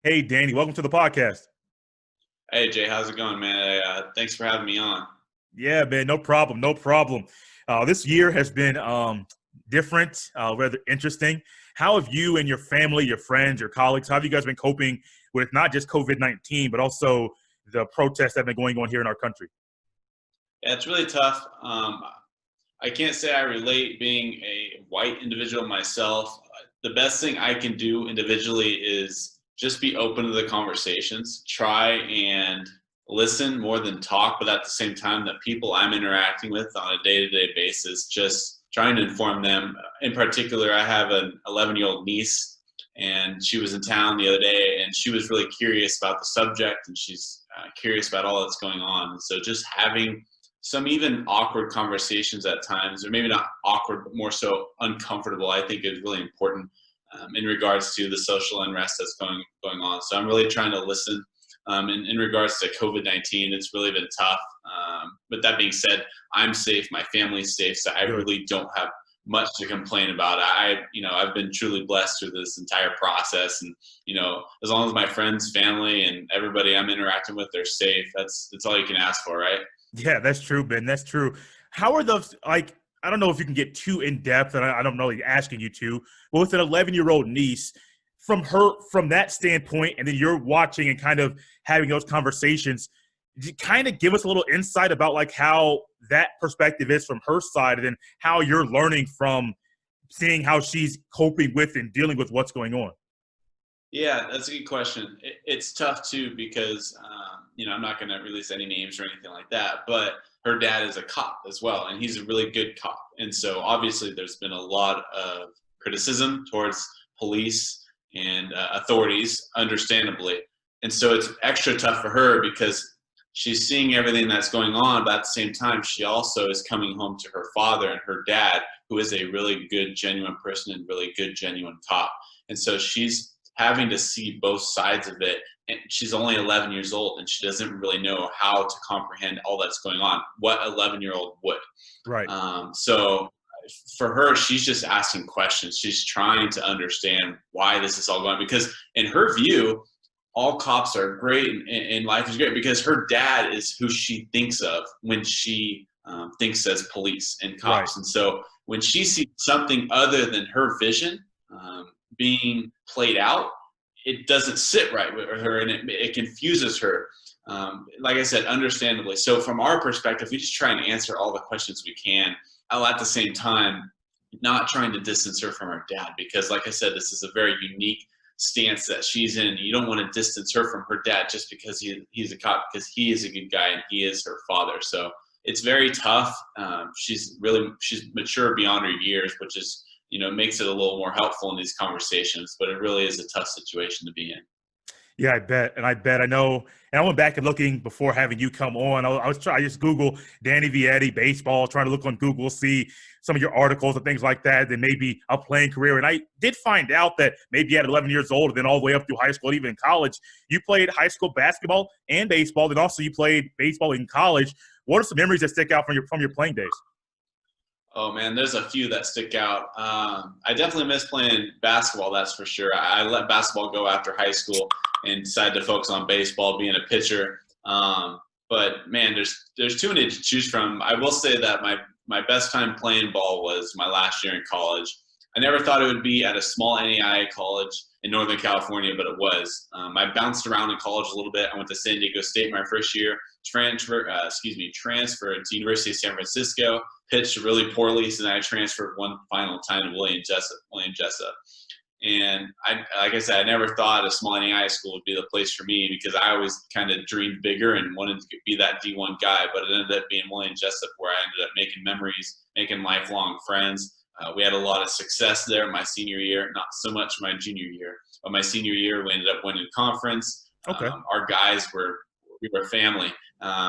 Hey, Danny, welcome to the podcast. Hey Jay, how's it going, man? Thanks for having me on. Yeah, man, no problem, no problem. This year has been different, rather interesting. How have you and your family, your friends, your colleagues, how have you guys been coping with not just COVID-19, but also the protests that have been going on here in our country? Yeah, it's really tough. I can't say I relate being a white individual myself. The best thing I can do individually is just be open to the conversations, try and listen more than talk, but at the same time, the people I'm interacting with on a day to day basis, just trying to inform them. In particular, I have an 11-year-old niece, and she was in town the other day, and she was really curious about the subject, and she's curious about all that's going on. And so just having some even awkward conversations at times, or maybe not awkward, but more so uncomfortable, I think is really important in regards to the social unrest that's going on. So I'm really trying to listen. In regards to COVID-19, it's really been tough. But that being said, I'm safe, my family's safe, so I Good. really don't have much to complain about. I've been truly blessed through this entire process, and as long as my friends, family, and everybody I'm interacting with, they're safe. That's all you can ask for, right? Yeah, that's true, Ben. That's true. How are those like? I don't know if you can get too in depth, and I don't know like, asking you to, but with an 11-year-old niece, from that standpoint, and then you're watching and kind of having those conversations, kind of give us a little insight about like how that perspective is from her side, and then how you're learning from seeing how she's coping with and dealing with what's going on. Yeah, that's a good question. It's tough too because I'm not going to release any names or anything like that. But her dad is a cop as well, and he's a really good cop. And so obviously, there's been a lot of criticism towards police and authorities, understandably. And so it's extra tough for her because she's seeing everything that's going on, but at the same time, she also is coming home to her father and her dad, who is a really good, genuine person and really good, genuine cop. And so she's having to see both sides of it. And she's only 11 years old and she doesn't really know how to comprehend all that's going on. What 11-year-old would? Right. So for her, she's just asking questions. She's trying to understand why this is all going on because in her view, all cops are great and life is great because her dad is who she thinks of when she thinks as police and Right. cops. And so when she sees something other than her vision, being played out, it doesn't sit right with her and it confuses her. Like I said, understandably. So from our perspective, we just try and answer all the questions we can, while at the same time not trying to distance her from her dad because, like I said, this is a very unique stance that she's in. You don't want to distance her from her dad just because he's a cop, because he is a good guy and he is her father. So it's very tough. She's mature beyond her years, which is makes it a little more helpful in these conversations. But it really is a tough situation to be in. Yeah, I bet, and I bet I know. And I went back and looking before having you come on. I was trying. I just Google Danny Vietti baseball, trying to look on Google, see some of your articles and things like that. Then maybe a playing career, and I did find out that maybe at 11 years old, and then all the way up through high school, even in college, you played high school basketball and baseball. Then also you played baseball in college. What are some memories that stick out from your playing days? Oh man, there's a few that stick out. I definitely miss playing basketball. That's for sure. I let basketball go after high school and decided to focus on baseball, being a pitcher. But man, there's too many to choose from. I will say that my best time playing ball was my last year in college. I never thought it would be at a small NAIA college in Northern California, but it was. I bounced around in college a little bit. I went to San Diego State my first year. Transferred to University of San Francisco. Pitched really poorly, so then I transferred one final time to William Jessup. And like I said, I never thought a small NAIA school would be the place for me because I always kind of dreamed bigger and wanted to be that D1 guy. But it ended up being William Jessup, where I ended up making memories, making lifelong friends. We had a lot of success there my senior year, not so much my junior year. But my senior year, we ended up winning conference. Okay. Our guys we were family.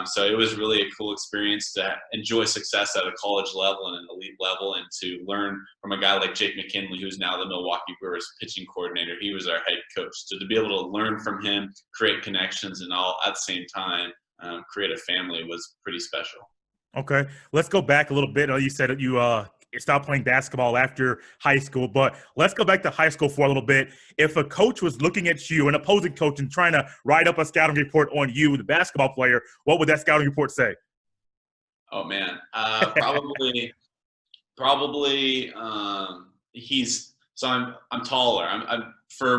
So it was really a cool experience to enjoy success at a college level and an elite level, and to learn from a guy like Jake McKinley, who's now the Milwaukee Brewers pitching coordinator. He was our head coach. So to be able to learn from him, create connections, and all at the same time create a family was pretty special. Okay, let's go back a little bit. You said you stopped playing basketball after high school. But let's go back to high school for a little bit. If a coach was looking at you, an opposing coach, and trying to write up a scouting report on you, the basketball player, what would that scouting report say? Oh man, probably he's so I'm taller. I'm for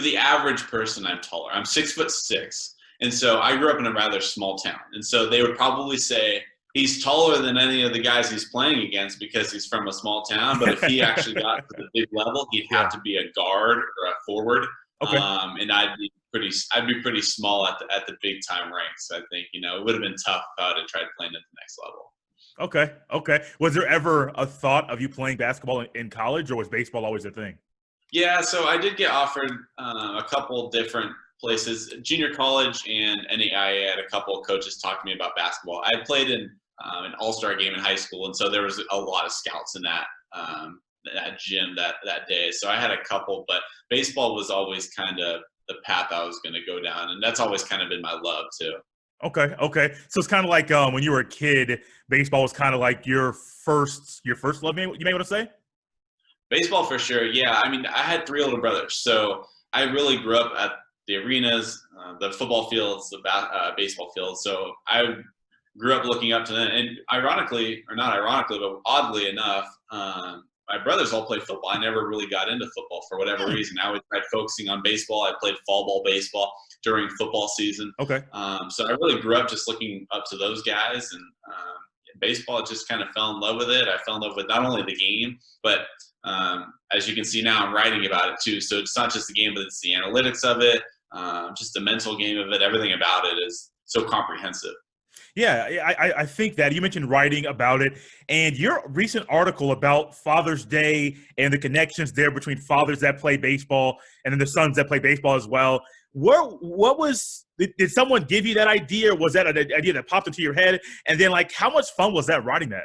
the average person, I'm taller. I'm 6'6", and so I grew up in a rather small town, and so they would probably say he's taller than any of the guys he's playing against because he's from a small town. But if he actually got to the big level, he'd have to be a guard or a forward. Okay. And I'd be pretty small at the big time ranks. I think it would have been tough if I would have tried playing at the next level. Okay. Was there ever a thought of you playing basketball in college, or was baseball always a thing? Yeah, so I did get offered a couple different places, junior college and NAIA. Had a couple of coaches talk to me about basketball. I played in an all-star game in high school, and so there was a lot of scouts in that gym that day. So I had a couple, but baseball was always kind of the path I was going to go down, and that's always kind of been my love too. Okay. So it's kind of like when you were a kid, baseball was kind of like your first love, you may want to say? Baseball for sure, yeah. I mean, I had 3 older brothers, so I really grew up at the arenas, the football fields, the baseball fields. So I grew up looking up to them, and ironically, or not ironically, but oddly enough, my brothers all played football. I never really got into football for whatever reason. I tried focusing on baseball. I played fall ball baseball during football season. Okay. So I really grew up just looking up to those guys, and baseball, just kind of fell in love with it. I fell in love with not only the game, but as you can see now, I'm writing about it too. So it's not just the game, but it's the analytics of it, just the mental game of it. Everything about it is so comprehensive. Yeah, I think that you mentioned writing about it, and your recent article about Father's Day and the connections there between fathers that play baseball and then the sons that play baseball as well. Did someone give you that idea? Or was that an idea that popped into your head? And then, how much fun was that writing that?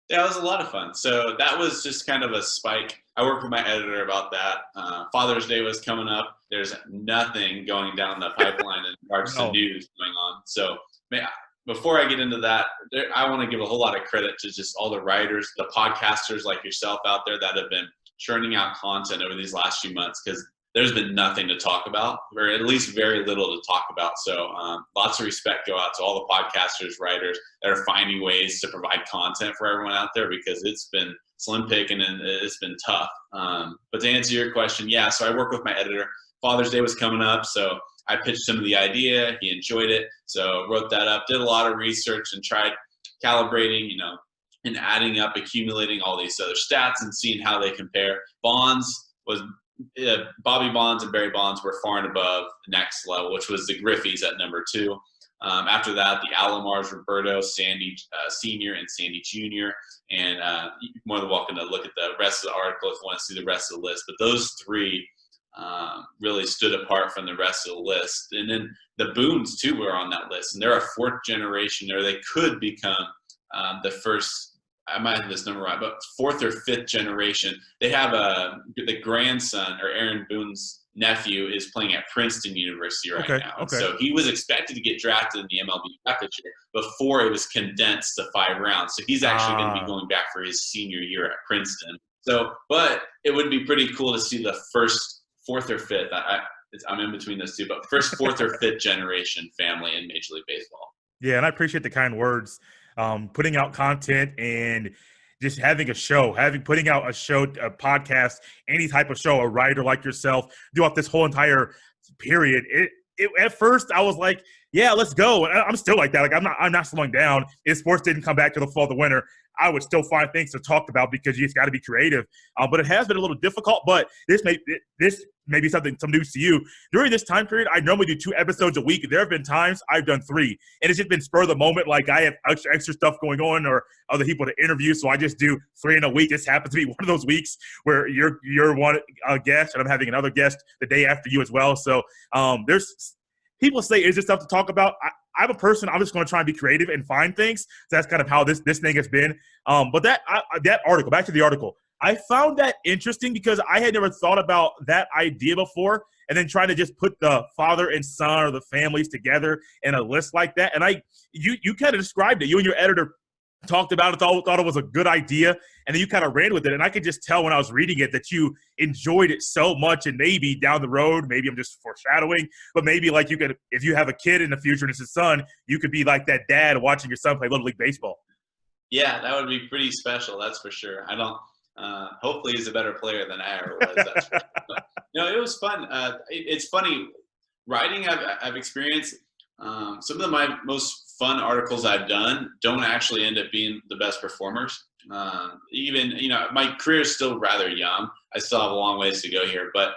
Yeah, it was a lot of fun. So that was just kind of a spike. I worked with my editor about that. Father's Day was coming up. There's nothing going down the pipeline in regards to news going on. So before I get into that, I want to give a whole lot of credit to just all the writers, the podcasters like yourself out there that have been churning out content over these last few months, because there's been nothing to talk about, or at least very little to talk about. So lots of respect go out to all the podcasters, writers that are finding ways to provide content for everyone out there, because it's been slim picking and it's been tough. But to answer your question, yeah, so I worked with my editor. Father's Day was coming up, so I pitched him the idea. He enjoyed it, so wrote that up, did a lot of research, and tried calibrating, and adding up, accumulating all these other stats and seeing how they compare. Bobby Bonds and Barry Bonds were far and above the next level, which was the Griffeys at number 2. After that, the Alomars, Roberto, Sandy Sr., and Sandy Jr. And you're more than welcome to look at the rest of the article if you want to see the rest of the list. But those 3 really stood apart from the rest of the list. And then the Boones, too, were on that list. And they're a 4th generation, or they could become the first – I might have this number right, but 4th or 5th generation. They have the grandson, or Aaron Boone's nephew, is playing at Princeton University right now. Okay. So he was expected to get drafted in the MLB draft this year before it was condensed to 5 rounds. So he's actually going to be going back for his senior year at Princeton. So, but it would be pretty cool to see the first 4th or 5th. I'm in between those two, but first 4th or 5th generation family in Major League Baseball. Yeah, and I appreciate the kind words. Putting out content and just having putting out a show, a podcast, any type of show, a writer like yourself throughout this whole entire period. At first I was like, yeah, let's go. And I'm still like that. I'm not slowing down. If sports didn't come back to the fall, the winter, I would still find things to talk about, because you just got to be creative. But it has been a little difficult. But this may be some news to you. During this time period, I normally do 2 episodes a week. There have been times I've done 3, and it's just been spur of the moment. Like, I have extra stuff going on, or other people to interview, so I just do 3 in a week. This happens to be one of those weeks where you're one guest, and I'm having another guest the day after you as well. So there's people say, is there stuff to talk about? I'm a person, I'm just going to try and be creative and find things. So that's kind of how this thing has been. But that article, back to the article, I found that interesting because I had never thought about that idea before, and then trying to just put the father and son or the families together in a list like that. And you kind of described it. You and your editor talked about it, thought it was a good idea, and then you kind of ran with it. And I could just tell when I was reading it that you enjoyed it so much, and maybe down the road, maybe I'm just foreshadowing, but maybe like you could, if you have a kid in the future and it's his son, you could be like that dad watching your son play Little League Baseball. Yeah, that would be pretty special. That's for sure. I don't. Hopefully, he's a better player than I ever was. That's for sure. But, it was fun. It's funny. Writing, I've experienced. Some of my most fun articles I've done don't actually end up being the best performers. Even my career is still rather young. I still have a long ways to go here. But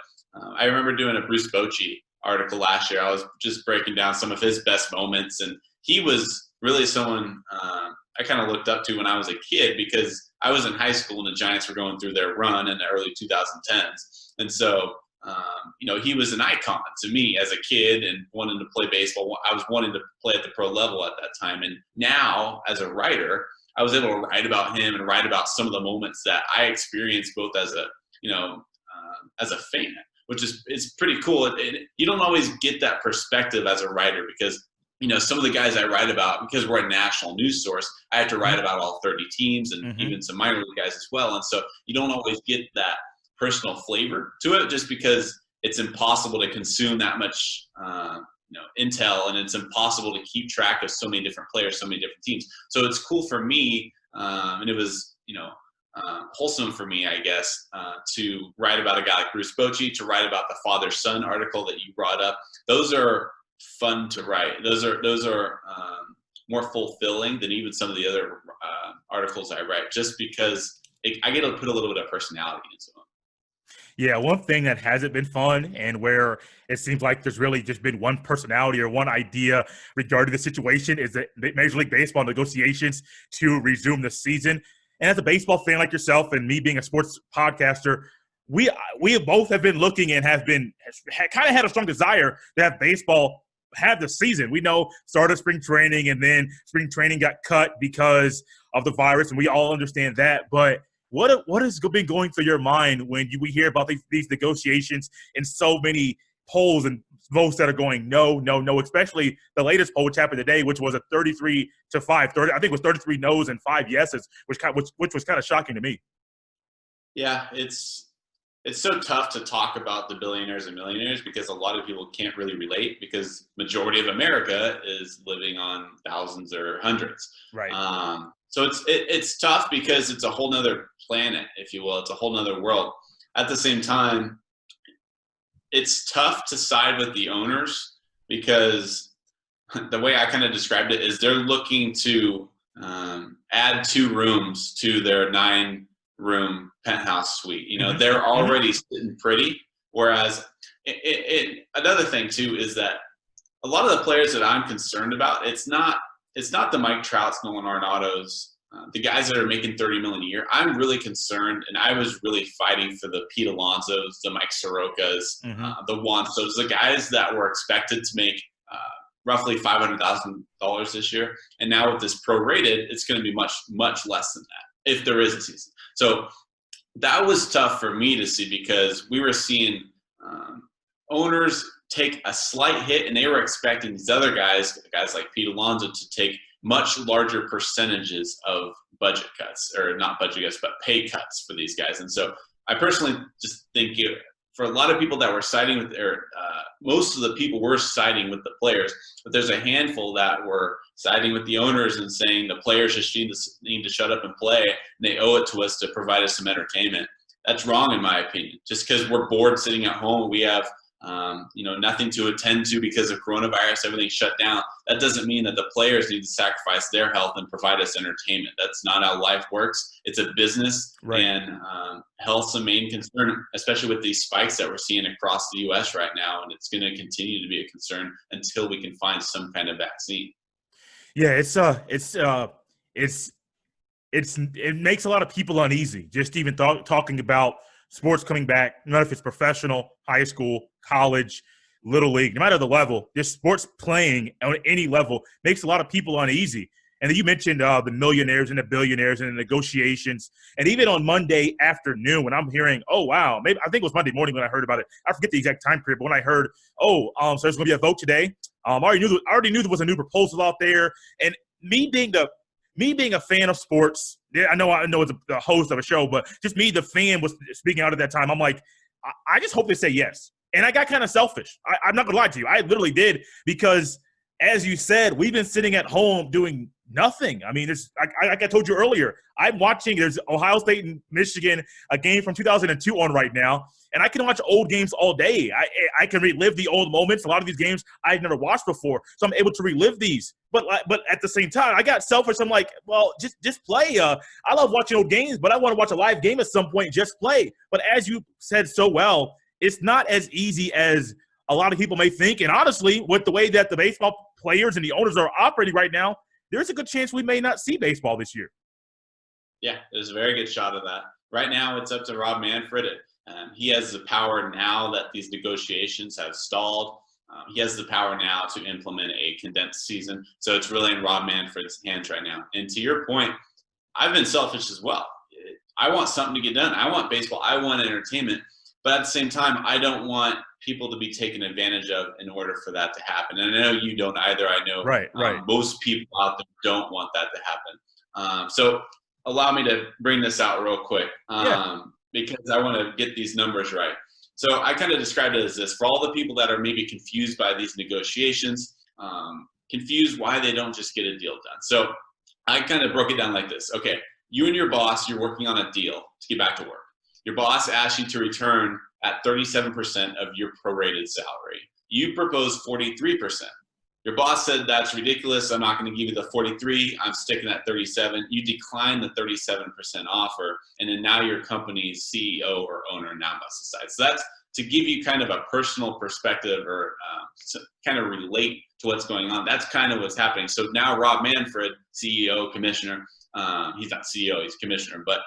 I remember doing a Bruce Bochy article last year. I was just breaking down some of his best moments, and he was really someone I kind of looked up to when I was a kid, because I was in high school and the Giants were going through their run in the early 2010s. And so, he was an icon to me as a kid and wanting to play baseball. I was wanting to play at the pro level at that time. And now, as a writer, I was able to write about him and write about some of the moments that I experienced both as a fan, which is pretty cool. You don't always get that perspective as a writer, because some of the guys I write about, because we're a national news source, I have to write about all 30 teams and even some minor league guys as well. And so you don't always get that personal flavor to it, just because it's impossible to consume that much, intel, and it's impossible to keep track of so many different players, so many different teams. So it's cool for me, and it was, wholesome for me, I guess, to write about a guy like Bruce Bochy, to write about the father-son article that you brought up. Those are fun to write. Those are more fulfilling than even some of the other articles I write, just because I get to put a little bit of personality into them. Yeah, one thing that hasn't been fun, and where it seems like there's really just been one personality or one idea regarding the situation, is that Major League Baseball negotiations to resume the season. And as a baseball fan like yourself and me being a sports podcaster, we both have been looking and have kind of had a strong desire to have baseball have the season. We know started spring training, and then spring training got cut because of the virus, and we all understand that. But what has been going through your mind when we hear about these negotiations and so many polls and votes that are going no, no, no, especially the latest poll which happened today, which was a 33-5. I think it was 33 no's and 5 yeses, which was kind of shocking to me. Yeah, it's so tough to talk about the billionaires and millionaires, because a lot of people can't really relate, because majority of America is living on thousands or hundreds. Right. So it's tough, because it's a whole nother planet, if you will. It's a whole nother world. At the same time, it's tough to side with the owners, because the way I kind of described it is they're looking to add 2 rooms to their 9-room penthouse suite. They're already sitting pretty. Whereas another thing too is that a lot of the players that I'm concerned about, it's not the Mike Trouts, Nolan Arenados, the guys that are making $30 million a year. I'm really concerned, and I was really fighting for the Pete Alonsos, the Mike Sorokas, the Juan-Sotos, the guys that were expected to make roughly $500,000 this year. And now with this prorated, it's going to be much, much less than that, if there is a season. So that was tough for me to see, because we were seeing owners take a slight hit, and they were expecting these other guys like Pete Alonso, to take much larger percentages of budget cuts, or not budget cuts, but pay cuts for these guys. And so I personally just think for a lot of people that were siding with most of the people were siding with the players, but there's a handful that were siding with the owners and saying the players just need to shut up and play, and they owe it to us to provide us some entertainment. That's wrong, in my opinion. Just because we're bored sitting at home, we have nothing to attend to because of coronavirus, everything's shut down. That doesn't mean that the players need to sacrifice their health and provide us entertainment. That's not how life works. It's a business, right. And health's a main concern, especially with these spikes that we're seeing across the U.S. right now, and it's going to continue to be a concern until we can find some kind of vaccine. Yeah, it makes a lot of people uneasy just even talking about sports coming back, not if it's professional, high school, college, little league, no matter the level, just sports playing on any level makes a lot of people uneasy. And then you mentioned the millionaires and the billionaires and the negotiations. And even on Monday afternoon, when I'm hearing, oh, wow, maybe I think it was Monday morning when I heard about it. I forget the exact time period, but when I heard, so there's going to be a vote today. I already knew there was a new proposal out there. And me being the me being a fan of sports, I know it's the host of a show, but just me, the fan, was speaking out at that time. I'm like, I just hope they say yes. And I got kind of selfish. I'm not going to lie to you. I literally did, because as you said, we've been sitting at home doing nothing. I mean, like I told you earlier, I'm watching, there's Ohio State and Michigan, a game from 2002 on right now, and I can watch old games all day. I can relive the old moments. A lot of these games I've never watched before, so I'm able to relive these. But at the same time, I got selfish. I'm like, well, just play. I love watching old games, but I want to watch a live game at some point. Just play. But as you said so well, it's not as easy as a lot of people may think. And honestly, with the way that the baseball players and the owners are operating right now, there's a good chance we may not see baseball this year. Yeah, there's a very good shot of that. Right now, it's up to Rob Manfred. He has the power now that these negotiations have stalled. He has the power now to implement a condensed season. So it's really in Rob Manfred's hands right now. And to your point, I've been selfish as well. I want something to get done. I want baseball. I want entertainment. But at the same time, I don't want people to be taken advantage of in order for that to happen. And I know you don't either. I know right. Most people out there don't want that to happen. So allow me to bring this out real quick because I want to get these numbers right. So I kind of described it as this. For all the people that are maybe confused by these negotiations, confused why they don't just get a deal done. So I kind of broke it down like this. Okay, you and your boss, you're working on a deal to get back to work. Your boss asks you to return at 37% of your prorated salary. You propose 43%. Your boss said, that's ridiculous. I'm not going to give you the 43. I'm sticking at 37. You decline the 37% offer, and then now your company's CEO or owner now must decide. So that's to give you kind of a personal perspective or to kind of relate to what's going on. That's kind of what's happening. So now Rob Manfred, CEO, commissioner, he's not CEO, he's commissioner, but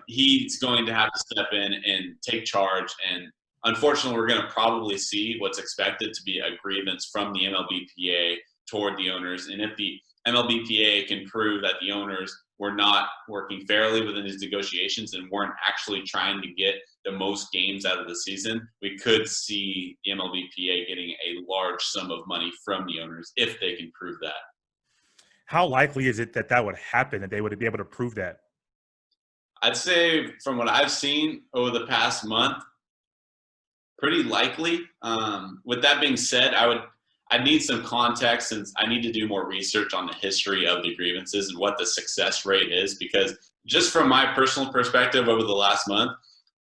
he's going to have to step in and take charge. And unfortunately, we're going to probably see what's expected to be a grievance from the MLBPA toward the owners. And if the MLBPA can prove that the owners were not working fairly within these negotiations and weren't actually trying to get the most games out of the season, we could see the MLBPA getting a large sum of money from the owners if they can prove that. How likely is it that would happen, that they would be able to prove that? I'd say from what I've seen over the past month, pretty likely. With that being said, I'd need some context, and I need to do more research on the history of the grievances and what the success rate is, because just from my personal perspective over the last month,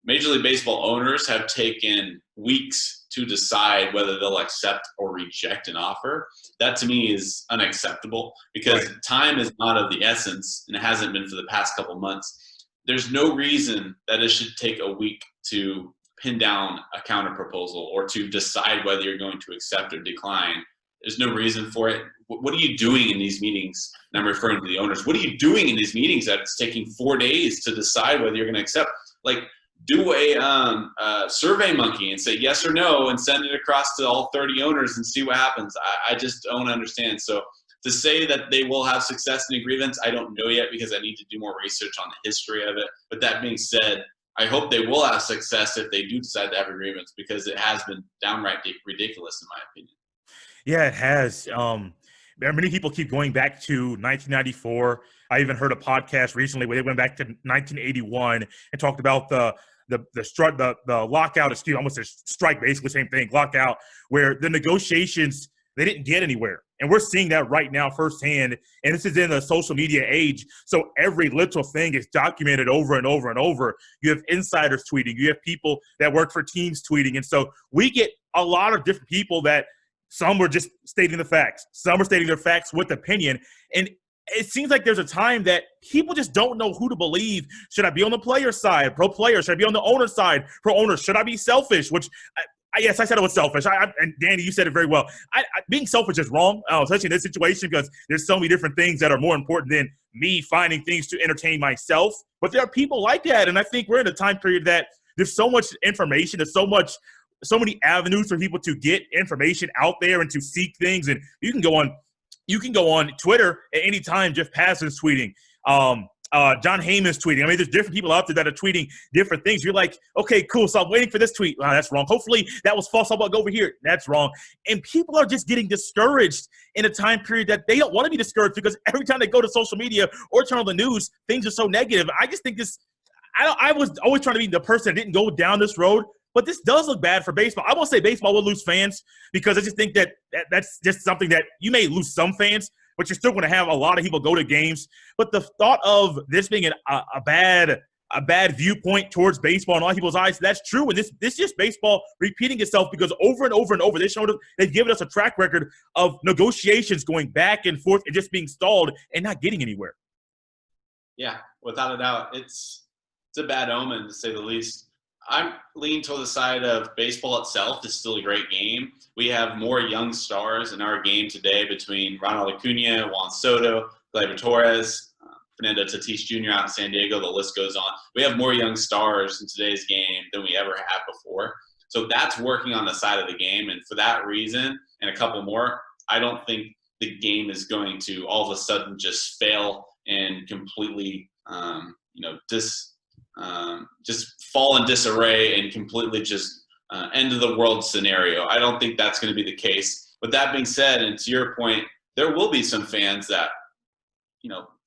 Major League Baseball owners have taken weeks to decide whether they'll accept or reject an offer. That to me is unacceptable, because time is not of the essence, and it hasn't been for the past couple months. There's no reason that it should take a week to pin down a counter proposal or to decide whether you're going to accept or decline. There's no reason for it. What are you doing in these meetings? And I'm referring to the owners. What are you doing in these meetings that it's taking 4 days to decide whether you're going to accept? Like, do a survey monkey and say yes or no and send it across to all 30 owners and see what happens. I just don't understand. So to say that they will have success in agreements, I don't know yet, because I need to do more research on the history of it. But that being said, I hope they will have success if they do decide to have agreements, because it has been downright ridiculous, in my opinion. Yeah, it has. Many people keep going back to 1994. I even heard a podcast recently where they went back to 1981 and talked about the lockout. Excuse me, almost a strike, basically same thing, lockout, where the negotiations, they didn't get anywhere. And we're seeing that right now firsthand. And this is in the social media age. So every little thing is documented over and over and over. You have insiders tweeting. You have people that work for teams tweeting. And so we get a lot of different people that some were just stating the facts. Some are stating their facts with opinion. And it seems like there's a time that people just don't know who to believe. Should I be on the player side, pro player? Should I be on the owner side, pro owner? Should I be selfish? Which yes, I said it was selfish. And Danny, you said it very well. Being selfish is wrong, especially in this situation, because there's so many different things that are more important than me finding things to entertain myself. But there are people like that, and I think we're in a time period that there's so much information, there's so many avenues for people to get information out there and to seek things. And you can go on Twitter at any time. Jeff Passan's tweeting. John Heyman's tweeting. I mean, there's different people out there that are tweeting different things. You're like, okay, cool. So I'm waiting for this tweet. Oh, that's wrong. Hopefully that was false. How about go over here? That's wrong. And people are just getting discouraged in a time period that they don't want to be discouraged, because every time they go to social media or turn on the news, things are so negative. I just think this. I was always trying to be the person that didn't go down this road, but this does look bad for baseball. I won't say baseball will lose fans, because I just think that's just something that you may lose some fans, but you're still going to have a lot of people go to games. But the thought of this being a bad viewpoint towards baseball in a lot of people's eyes, that's true. And this is just baseball repeating itself, because over and over and over, they've given us a track record of negotiations going back and forth and just being stalled and not getting anywhere. Yeah, without a doubt. It's a bad omen, to say the least. I'm leaning toward the side of baseball itself is still a great game. We have more young stars in our game today between Ronald Acuna, Juan Soto, Gleyber Torres, Fernando Tatis Jr. out in San Diego. The list goes on. We have more young stars in today's game than we ever have before. So that's working on the side of the game. And for that reason, and a couple more, I don't think the game is going to all of a sudden just fail and completely, just fall in disarray and completely just end of the world scenario. I don't think that's going to be the case. With that being said, and to your point, there will be some fans that,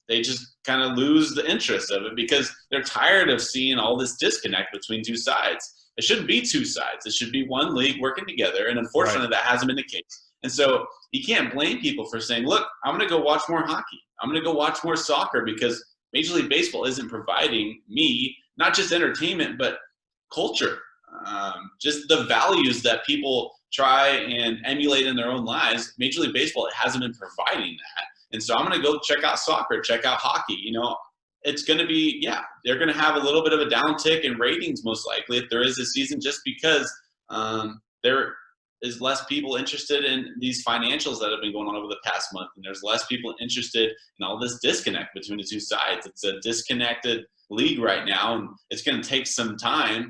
they just kind of lose the interest of it because they're tired of seeing all this disconnect between two sides. It shouldn't be two sides. It should be one league working together, and unfortunately that hasn't been the case. And so you can't blame people for saying, look, I'm going to go watch more hockey. I'm going to go watch more soccer, because Major League Baseball isn't providing me not just entertainment, but culture, just the values that people try and emulate in their own lives. Major League Baseball, it hasn't been providing that. And so I'm going to go check out soccer, check out hockey. It's going to be, they're going to have a little bit of a downtick in ratings most likely if there is a season, just because there is less people interested in these financials that have been going on over the past month. And there's less people interested in all this disconnect between the two sides. It's a disconnected league right now, and it's going to take some time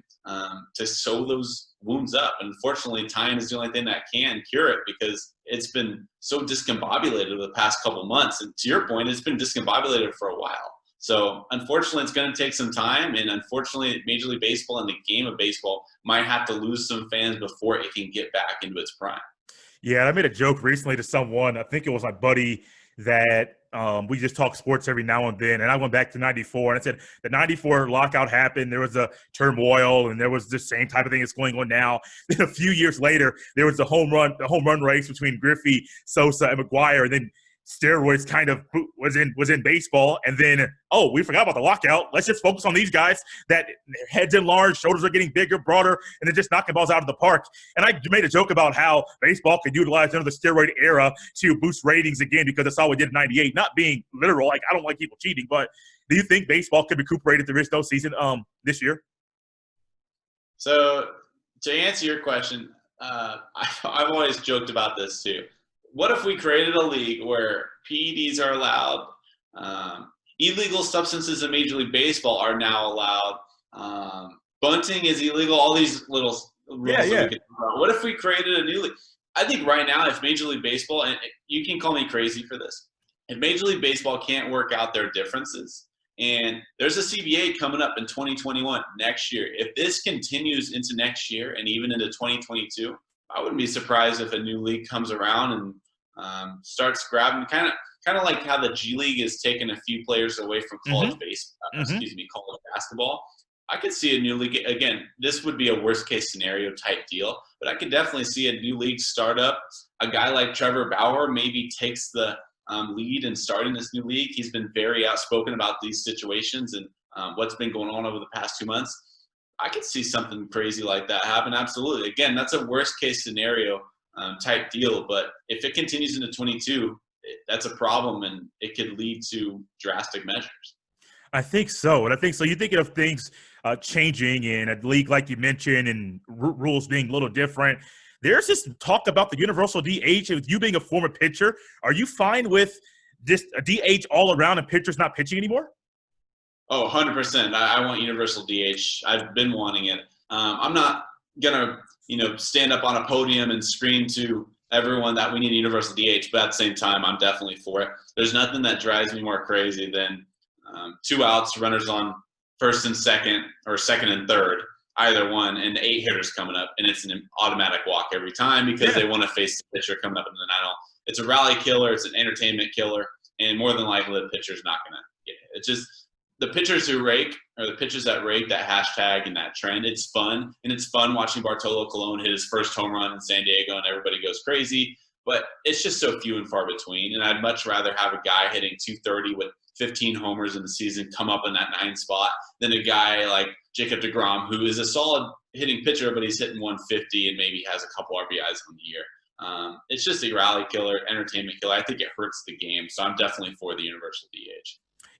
to sew those wounds up. And unfortunately, time is the only thing that can cure it, because it's been so discombobulated over the past couple months. And to your point, it's been discombobulated for a while. So unfortunately, it's going to take some time, and unfortunately, Major League Baseball and the game of baseball might have to lose some fans before it can get back into its prime. Yeah, I made a joke recently to someone. I think it was my buddy that we just talk sports every now and then. And I went back to 94, and I said the 94 lockout happened. There was a turmoil, and there was the same type of thing that's going on now. Then a few years later, there was the home run race between Griffey, Sosa, and McGuire. And then steroids kind of was in baseball. And then, we forgot about the lockout. Let's just focus on these guys that heads enlarged, shoulders are getting bigger, broader, and they're just knocking balls out of the park. And I made a joke about how baseball could utilize the steroid era to boost ratings again, because that's all we did in 98. Not being literal, like I don't like people cheating, but do you think baseball could recuperate if there is no season this year? So to answer your question, I've always joked about this too. What if we created a league where PEDs are allowed, illegal substances in Major League Baseball are now allowed, bunting is illegal, all these little rules that we could talk about. What if we created a new league? I think right now, if Major League Baseball, and you can call me crazy for this, if Major League Baseball can't work out their differences, and there's a CBA coming up in 2021 next year, if this continues into next year and even into 2022, I wouldn't be surprised if a new league comes around and starts grabbing, kind of like how the G League has taken a few players away from college college basketball. I could see a new league. Again, this would be a worst case scenario type deal, but I could definitely see a new league start up. A guy like Trevor Bauer maybe takes the lead in starting this new league. He's been very outspoken about these situations and what's been going on over the past 2 months. I could see something crazy like that happen. Absolutely. Again, that's a worst case scenario type deal. But if it continues into 22, that's a problem, and it could lead to drastic measures. I think so. And I think so. You're thinking of things changing in a league like you mentioned, and rules being a little different. There's this talk about the universal DH. With you being a former pitcher, are you fine with just a DH all around and pitchers not pitching anymore? Oh, 100%. I want universal DH. I've been wanting it. I'm not going to, stand up on a podium and scream to everyone that we need a universal DH, but at the same time, I'm definitely for it. There's nothing that drives me more crazy than 2 outs, runners on first and second, or second and third, either one, and 8 hitters coming up, and it's an automatic walk every time because they want to face the pitcher coming up in the 9-0. It's a rally killer. It's an entertainment killer, and more than likely the pitcher's not going to get it. It's just the pitchers who rake, or the pitchers that rake, that hashtag and that trend. It's fun, and it's fun watching Bartolo Colon hit his first home run in San Diego, and everybody goes crazy. But it's just so few and far between, and I'd much rather have a guy hitting 230 with 15 homers in the season come up in that 9 spot than a guy like Jacob deGrom, who is a solid hitting pitcher, but he's hitting 150 and maybe has a couple RBIs on the year. It's just a rally killer, entertainment killer. I think it hurts the game, so I'm definitely for the universal DH.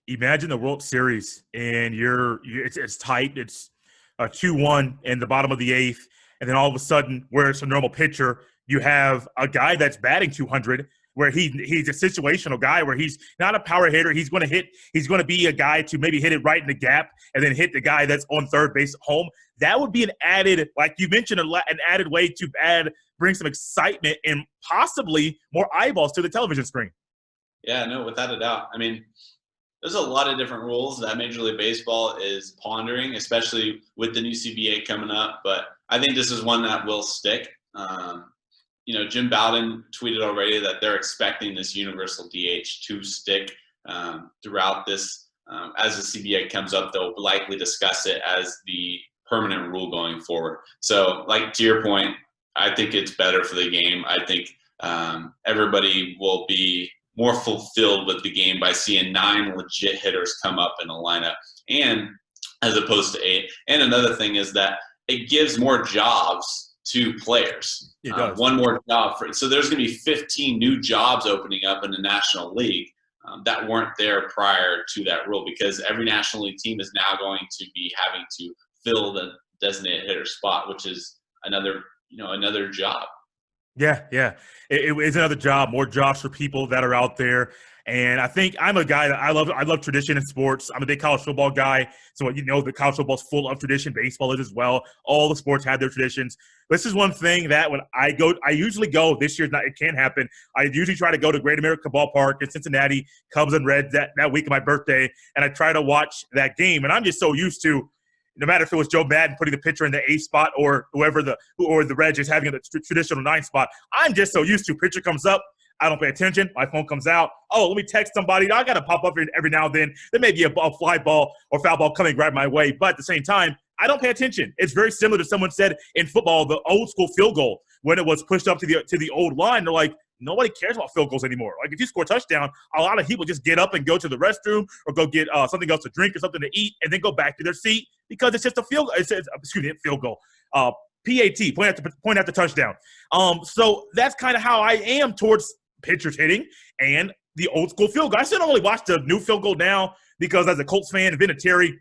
Imagine the World Series, and it's tight. It's 2-1 in the bottom of the 8th, and then all of a sudden, where it's a normal pitcher, you have a guy that's batting 200, where he's a situational guy, where he's not a power hitter. He's going to be a guy to maybe hit it right in the gap and then hit the guy that's on third base home. That would be an added, like you mentioned, an added way to bring some excitement and possibly more eyeballs to the television screen. Yeah, no, without a doubt. I mean, there's a lot of different rules that Major League Baseball is pondering, especially with the new CBA coming up. But I think this is one that will stick. Jim Bowden tweeted already that they're expecting this universal DH to stick throughout this. As the CBA comes up, they'll likely discuss it as the permanent rule going forward. So, like, to your point, I think it's better for the game. I think everybody will be more fulfilled with the game by seeing 9 legit hitters come up in a lineup, and as opposed to 8. And another thing is that it gives more jobs to players. It does. One more job so there's going to be 15 new jobs opening up in the National League that weren't there prior to that rule, because every National League team is now going to be having to fill the designated hitter spot, which is another job. Yeah. It is another job, more jobs for people that are out there. And I think I'm a guy that I love tradition in sports. I'm a big college football guy. So, the college football is full of tradition. Baseball is as well. All the sports have their traditions. This is one thing that when I usually go, this year it can't happen. I usually try to go to Great America Ballpark in Cincinnati, Cubs and Reds that week of my birthday. And I try to watch that game. And I'm just so used to, no matter if it was Joe Madden putting the pitcher in the 8th spot or the Reds is having the traditional 9th spot, I'm just so used to pitcher comes up. I don't pay attention. My phone comes out. Oh, let me text somebody. I got to pop up every now and then. There may be a fly ball or foul ball coming right my way. But at the same time, I don't pay attention. It's very similar to someone said in football, the old school field goal, when it was pushed up to the old line. They're like, nobody cares about field goals anymore. Like, if you score a touchdown, a lot of people just get up and go to the restroom or go get something else to drink or something to eat and then go back to their seat because it's just a field goal. PAT, point at the touchdown. So that's kind of how I am towards pitchers hitting and the old school field goal. I still don't really watch the new field goal now because as a Colts fan, Vinatieri,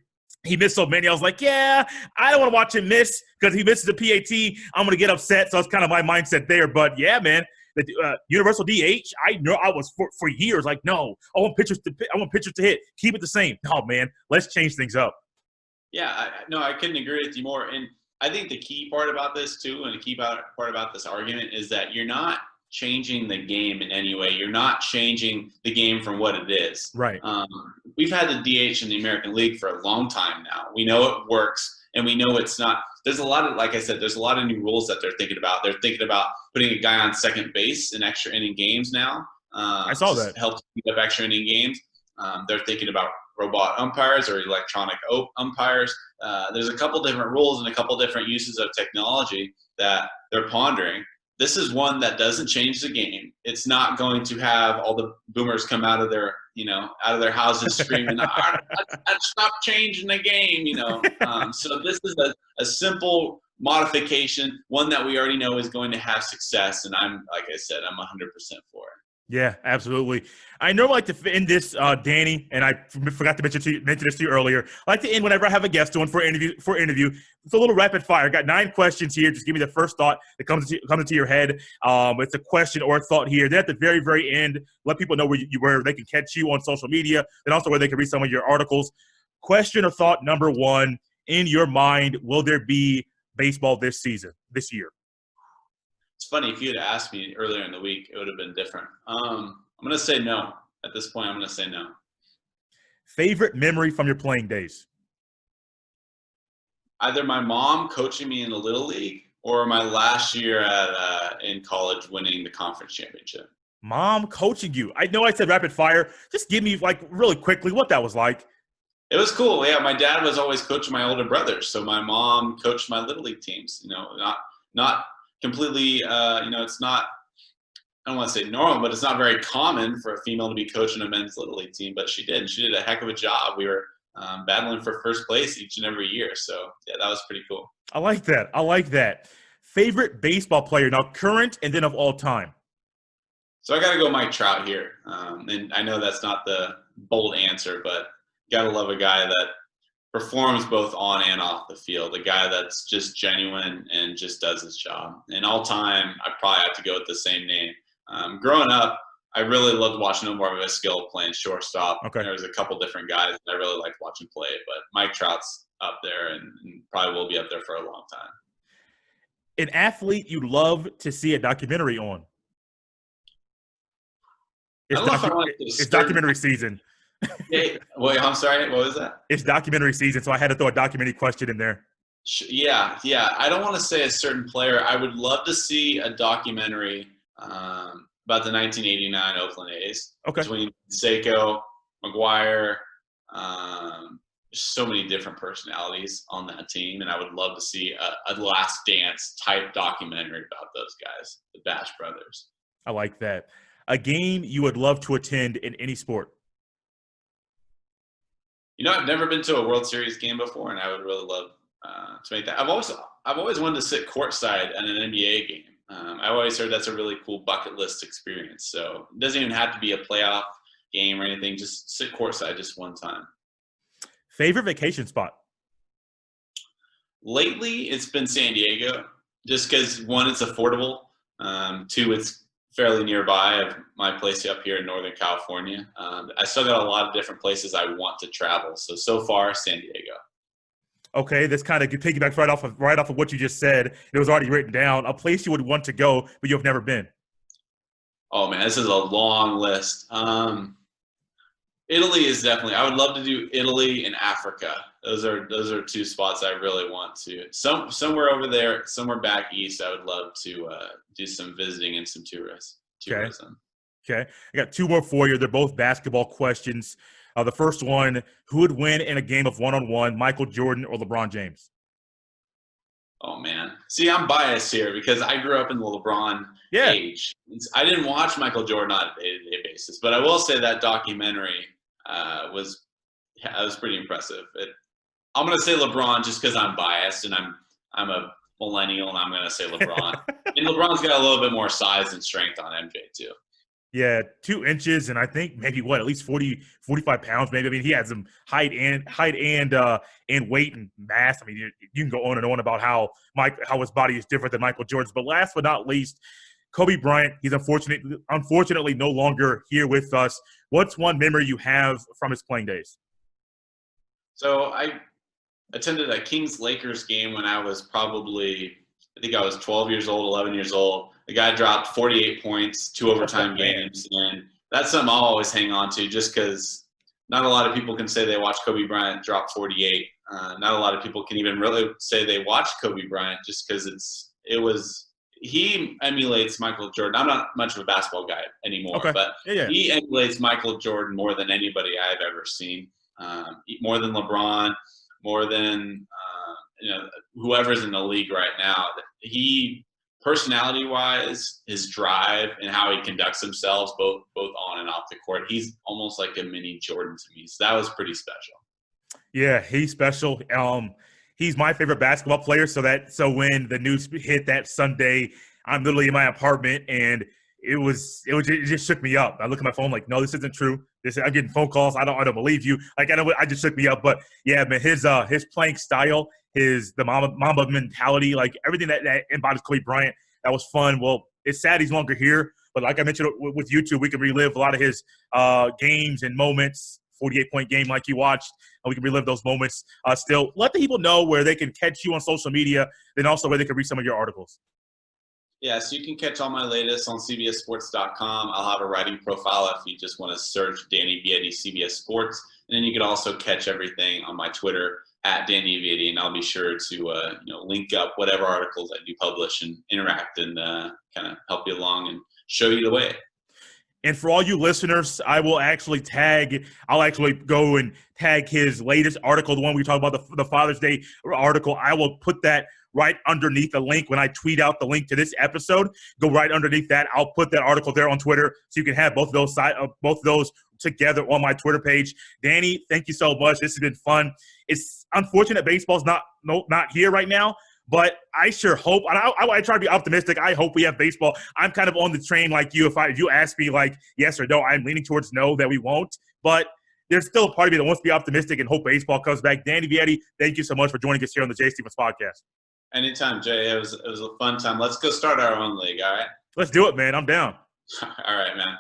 he missed so many. I was like, yeah, I don't want to watch him miss because he misses the PAT. I'm going to get upset. So that's kind of my mindset there. But yeah, man, the universal DH, I know I was for years like, no, I want pitchers to hit. Keep it the same. No, man, let's change things up. Yeah, I couldn't agree with you more. And I think the key part about this too, and the key part about this argument is that you're not changing the game in any way. You're not changing the game from what it is. Right. We've had the DH in the American League for a long time now. We know it works, and we know it's not. There's a lot of, like I said, there's a lot of new rules that they're thinking about. They're thinking about putting a guy on second base in extra inning games now. I saw that. Help speed up extra inning games. They're thinking about robot umpires or electronic umpires. There's a couple different rules and a couple different uses of technology that they're pondering. This is one that doesn't change the game. It's not going to have all the boomers come out of their houses screaming, I stop changing the game, So this is a simple modification, one that we already know is going to have success. And like I said, I'm 100% for it. Yeah, absolutely. I normally like to end this, Danny, and I forgot to mention this to you earlier. I like to end whenever I have a guest on for interview. It's a little rapid fire. I got 9 questions here. Just give me the first thought that comes into your head. It's a question or a thought here. Then at the very, very end, let people know where they can catch you on social media, and also where they can read some of your articles. Question or thought number 1, in your mind, will there be baseball this year? It's funny, if you had asked me earlier in the week, it would have been different. I'm going to say no. At this point, I'm going to say no. Favorite memory from your playing days? Either my mom coaching me in the Little League or my last year in college winning the conference championship. Mom coaching you. I know I said rapid fire. Just give me, like, really quickly what that was like. It was cool. Yeah, my dad was always coaching my older brothers, so my mom coached my Little League teams. Not completely. It's not. I don't want to say normal, but it's not very common for a female to be coaching a men's Little League team. But she did. She did a heck of a job. We were battling for first place each and every year. So yeah, that was pretty cool. I like that. Favorite baseball player, now current and then of all time? So I got to go Mike Trout here, and I know that's not the bold answer, but got to love a guy that performs both on and off the field, a guy that's just genuine and just does his job. And all time, I probably have to go with the same name. Growing up, I really loved watching Omar Vizquel playing shortstop. Okay. There was a couple different guys that I really liked watching play, but Mike Trout's up there and probably will be up there for a long time. An athlete you'd love to see a documentary on? It's documentary season. Hey, wait, I'm sorry. What was that? It's documentary season, so I had to throw a documentary question in there. Yeah. I don't want to say a certain player. I would love to see a documentary about the 1989 Oakland A's. Okay. Between Seiko, McGuire, so many different personalities on that team, and I would love to see a Last Dance type documentary about those guys, the Bash brothers. I like that. A game you would love to attend in any sport? I've never been to a World Series game before, and I would really love to make that. I've always wanted to sit courtside at an NBA game. I've always heard that's a really cool bucket list experience. So it doesn't even have to be a playoff game or anything. Just sit courtside just one time. Favorite vacation spot? Lately, it's been San Diego, just because, one, it's affordable. Two, it's fairly nearby of my place up here in Northern California. I still got a lot of different places I want to travel. So far, San Diego. Okay, this kind of piggybacks right off of what you just said. It was already written down. A place you would want to go, but you've never been. Oh man, this is a long list. Italy is definitely. I would love to do Italy and Africa. Those are two spots I really want to. Somewhere over there, somewhere back east. I would love to do some visiting and some tourism. Okay. I got two more for you. They're both basketball questions. The first one: who would win in a game of one-on-one, Michael Jordan or LeBron James? Oh man, see, I'm biased here because I grew up in the LeBron age. I didn't watch Michael Jordan on a day-to-day basis, but I will say that documentary was pretty impressive. I'm going to say LeBron just because I'm biased and I'm a millennial, and I'm going to say LeBron. And LeBron's got a little bit more size and strength on MJ too. Yeah, 2 inches, and I think maybe at least 40, 45 pounds. Maybe. I mean, he had some height and weight and mass. I mean, you can go on and on about how his body is different than Michael Jordan's. But last but not least, Kobe Bryant. He's unfortunately no longer here with us. What's one memory you have from his playing days? So I attended a Kings-Lakers game when I was probably, I think I was 12 years old, 11 years old. The guy dropped 48 points, 2 overtime games, and that's something I'll always hang on to just because not a lot of people can say they watched Kobe Bryant drop 48. Not a lot of people can even really say they watched Kobe Bryant just because he emulates Michael Jordan. I'm not much of a basketball guy anymore, but he emulates Michael Jordan more than anybody I've ever seen, more than LeBron, more than whoever's in the league right now. He, personality-wise, his drive and how he conducts himself, both on and off the court, he's almost like a mini Jordan to me. So that was pretty special. Yeah, he's special. He's my favorite basketball player. So when the news hit that Sunday, I'm literally in my apartment, and it just shook me up. I look at my phone like, no, this isn't true. I'm getting phone calls. I don't believe you. I just shook me up. But yeah, man, his playing style, the Mamba mentality, like everything that embodies Kobe Bryant, that was fun. Well, it's sad he's no longer here, but like I mentioned with YouTube, we can relive a lot of his games and moments. 48-point game like you watched, and we can relive those moments. Still, let the people know where they can catch you on social media, then also where they can read some of your articles. Yeah, so you can catch all my latest on CBSSports.com. I'll have a writing profile if you just want to search Danny Vietti CBS Sports. And then you can also catch everything on my Twitter at Danny Vietti, and I'll be sure to link up whatever articles I do publish and interact and kind of help you along and show you the way. And for all you listeners, I'll actually go and tag his latest article, the one we talked about, the Father's Day article. I will put that right underneath the link when I tweet out the link to this episode. Go right underneath that. I'll put that article there on Twitter so you can have both of those together on my Twitter page. Danny, thank you so much. This has been fun. It's unfortunate baseball's not here right now, but I sure hope, and I try to be optimistic. I hope we have baseball. I'm kind of on the train like you. If you ask me like yes or no, I'm leaning towards no, that we won't. But there's still a part of me that wants to be optimistic and hope baseball comes back. Danny Vietti, thank you so much for joining us here on the Jay Stevens podcast. Anytime, Jay. It was a fun time. Let's go start our own league, all right? Let's do it, man. I'm down. All right, man.